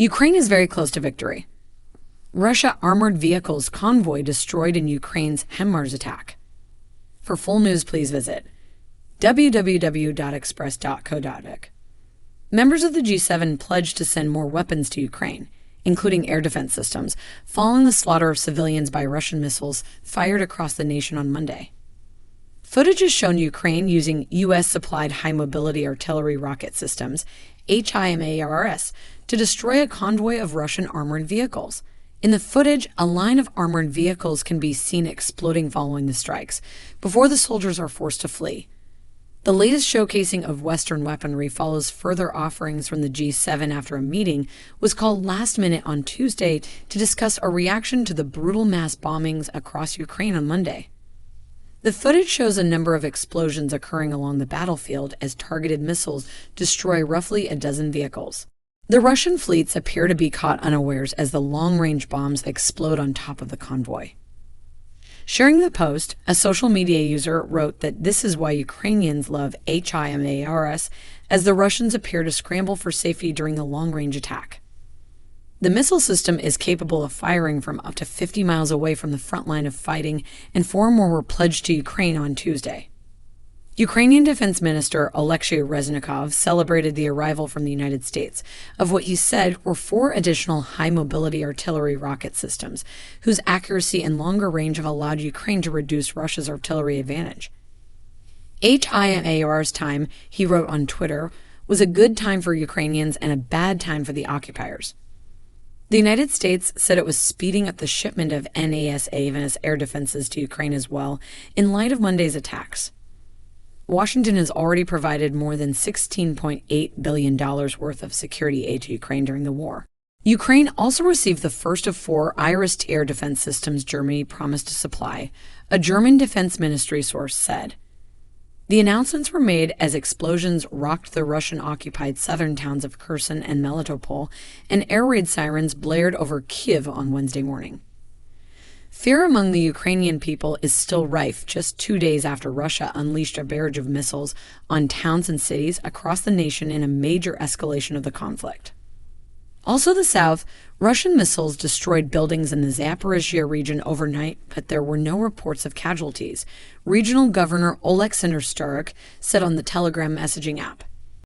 Ukraine is very close to victory. Russia armored vehicles convoy destroyed in Ukraine's Himars attack. For full news, please visit www.express.co.uk. Members of the G7 pledged to send more weapons to Ukraine, including air defense systems, following the slaughter of civilians by Russian missiles fired across the nation on Monday. Footage has shown Ukraine using U.S.-supplied high-mobility artillery rocket systems, HIMARS, to destroy a convoy of Russian armored vehicles. In the footage, a line of armored vehicles can be seen exploding following the strikes, before the soldiers are forced to flee. The latest showcasing of Western weaponry follows further offerings from the G7 after a meeting was called last minute on Tuesday to discuss a reaction to the brutal mass bombings across Ukraine on Monday. The footage shows a number of explosions occurring along the battlefield as targeted missiles destroy roughly a dozen vehicles. The Russian fleets appear to be caught unawares as the long-range bombs explode on top of the convoy. Sharing the post, a social media user wrote that this is why Ukrainians love HIMARS, as the Russians appear to scramble for safety during the long-range attack. The missile system is capable of firing from up to 50 miles away from the front line of fighting, and 4 more were pledged to Ukraine on Tuesday. Ukrainian Defense Minister Alexei Reznikov celebrated the arrival from the United States of what he said were 4 additional high-mobility artillery rocket systems, whose accuracy and longer range have allowed Ukraine to reduce Russia's artillery advantage. HIMAR's time, he wrote on Twitter, was a good time for Ukrainians and a bad time for the occupiers. The United States said it was speeding up the shipment of NASAMS air defenses to Ukraine as well, in light of Monday's attacks. Washington has already provided more than $16.8 billion worth of security aid to Ukraine during the war. Ukraine also received the first of 4 IRIS air defense systems Germany promised to supply, a German defense ministry source said. The announcements were made as explosions rocked the Russian-occupied southern towns of Kherson and Melitopol, and air raid sirens blared over Kyiv on Wednesday morning. Fear among the Ukrainian people is still rife just 2 days after Russia unleashed a barrage of missiles on towns and cities across the nation in a major escalation of the conflict. Also the south, Russian missiles destroyed buildings in the Zaporizhzhia region overnight, but there were no reports of casualties, Regional Governor Oleksandr Starik said on the Telegram messaging app.